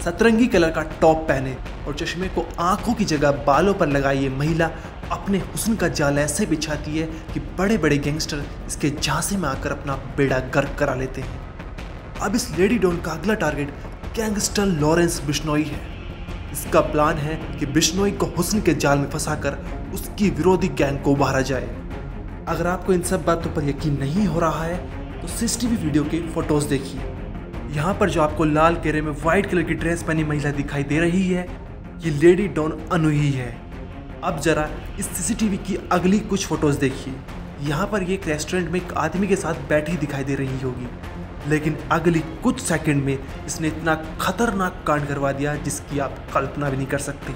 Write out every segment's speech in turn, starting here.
सतरंगी कलर का टॉप पहने और चश्मे को आंखों की जगह बालों पर लगाई ये महिला अपने हुस्न का जाल ऐसे बिछाती है कि बड़े बड़े गैंगस्टर इसके झांसे में आकर अपना बेड़ा गर्क करा लेते हैं। अब इस लेडी डॉन का अगला टारगेट गैंगस्टर लॉरेंस बिश्नोई है। इसका प्लान है कि बिश्नोई को हुस्न के जाल में फंसाकर उसकी विरोधी गैंग को उभारा जाए। अगर आपको इन सब बातों पर यकीन नहीं हो रहा है तो सीसीटीवी वीडियो के फोटोज देखिए। यहाँ पर जो आपको लाल घेरे में व्हाइट कलर की ड्रेस पहनी महिला दिखाई दे रही है, ये लेडी डॉन अनु ही है। अब जरा इस सीसीटीवी की अगली कुछ फोटोज देखिए। यहाँ पर ये एक रेस्टोरेंट में एक आदमी के साथ बैठी दिखाई दे रही होगी, लेकिन अगली कुछ सेकंड में इसने इतना खतरनाक कांड करवा दिया जिसकी आप कल्पना भी नहीं कर सकते।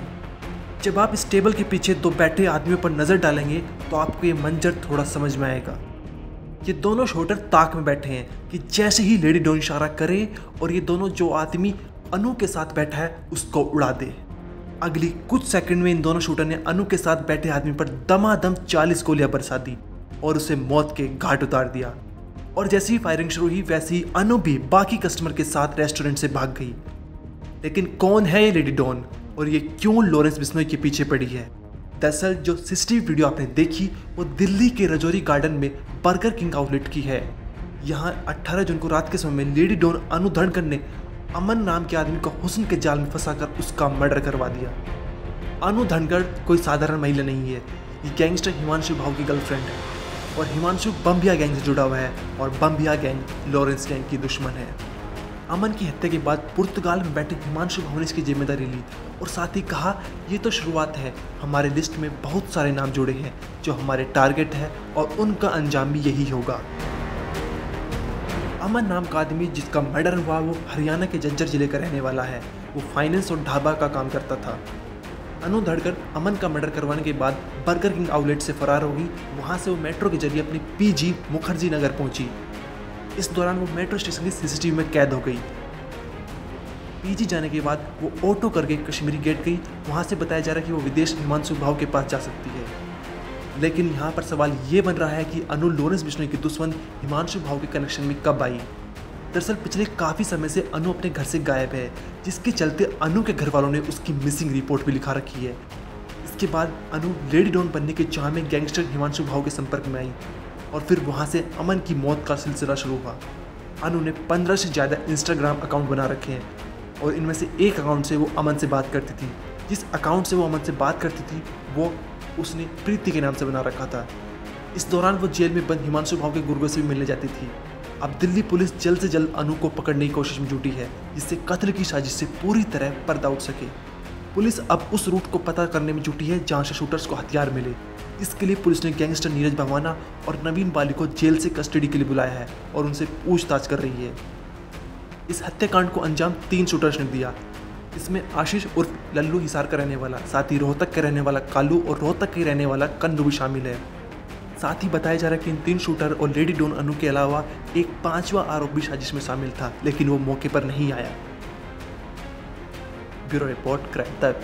जब आप इस टेबल के पीछे दो बैठे आदमियों पर नज़र डालेंगे तो आपको ये मंजर थोड़ा समझ में आएगा। ये दोनों शूटर ताक में बैठे हैं कि जैसे ही लेडी डॉन इशारा करे और ये दोनों जो आदमी अनु के साथ बैठा है उसको उड़ा दे। अगली कुछ सेकंड में इन दोनों शूटर ने अनु के साथ बैठे आदमी पर दमादम 40 गोलियां बरसा दी और उसे मौत के घाट उतार दिया। और जैसे ही फायरिंग शुरू हुई वैसे ही अनु भी बाकी कस्टमर के साथ रेस्टोरेंट से भाग गई। लेकिन कौन है ये लेडी डॉन और ये क्यों लॉरेंस बिश्नोई के पीछे पड़ी है? दरअसल जो सीसीटीवी वीडियो आपने देखी वो दिल्ली के रजौरी गार्डन में बर्गर किंग आउटलेट की है। यहाँ 18 जून को रात के समय में लेडी डॉन अनु धनखड़ ने अमन नाम के आदमी को हुस्न के जाल में फंसाकर उसका मर्डर करवा दिया। अनु धनखड़ कोई साधारण महिला नहीं है, ये गैंगस्टर हिमांशु भाव की गर्लफ्रेंड है और हिमांशु बम्बिया गैंग से जुड़ा हुआ है और बम्बिया गैंग लॉरेंस गैंग की दुश्मन है। अमन की हत्या के बाद पुर्तगाल में बैठे हिमांशु भाव ने इसकी जिम्मेदारी ली और साथ ही कहा ये तो शुरुआत है, हमारे लिस्ट में बहुत सारे नाम जुड़े हैं जो हमारे टारगेट है और उनका अंजाम भी यही होगा। अमन नाम का आदमी जिसका मर्डर हुआ वो हरियाणा के झज्जर जिले का रहने वाला है। वो फाइनेंस और ढाबा का काम करता था। अनु धनखड़ अमन का मर्डर करवाने के बाद बर्गर किंग आउटलेट से फरार हो गई। वहाँ से वो मेट्रो के जरिए अपनी पीजी मुखर्जी नगर पहुंची। इस दौरान वो मेट्रो स्टेशन की सीसीटीवी में कैद हो गई। पीजी जाने के बाद वो ऑटो करके कश्मीरी गेट गई। वहाँ से बताया जा रहा है कि वो विदेश हिमांशु भाव के पास जा सकती है। लेकिन यहाँ पर सवाल ये बन रहा है कि अनु लॉरेंस बिश्नोई की दुश्मन हिमांशु भाव के कनेक्शन में कब आई। दरअसल पिछले काफ़ी समय से अनु अपने घर से गायब है, जिसके चलते अनु के घर वालों ने उसकी मिसिंग रिपोर्ट भी लिखा रखी है। इसके बाद अनु लेडी डॉन बनने के चाह में गैंगस्टर हिमांशु भाव के संपर्क में आई और फिर वहाँ से अमन की मौत का सिलसिला शुरू हुआ। अनु ने 15 से ज़्यादा इंस्टाग्राम अकाउंट बना रखे हैं और इनमें से एक अकाउंट से वो अमन से बात करती थी। जिस अकाउंट से वो अमन से बात करती थी वो उसने प्रीति के नाम से बना रखा था। इस दौरान वो जेल में बंद हिमांशु भाव के गुर्गों से भी मिलने जाती थी। अब दिल्ली पुलिस जल्द से जल्द अनु को पकड़ने की कोशिश में जुटी है, जिससे कत्ल की साजिश से पूरी तरह पर्दा उठ सके। पुलिस अब उस रूट को पता करने में जुटी है जहाँ से शूटर्स को हथियार मिले। इसके लिए पुलिस ने गैंगस्टर नीरज भवाना और नवीन बाली को जेल से कस्टडी के लिए बुलाया है और उनसे पूछताछ कर रही है। इस हत्याकांड को अंजाम 3 शूटर्स ने दिया। इसमें आशीष उर्फ लल्लू हिसार का रहने वाला, साथ ही रोहतक का रहने वाला कालू और रोहतक के रहने वाला कन्नू भी शामिल है। साथ ही बताया जा रहा है कि इन 3 शूटर और लेडी डॉन अनु के अलावा एक 5वां आरोपी साजिश में शामिल था, लेकिन वो मौके पर नहीं आया। ब्यूरो रिपोर्ट क्राइम तक।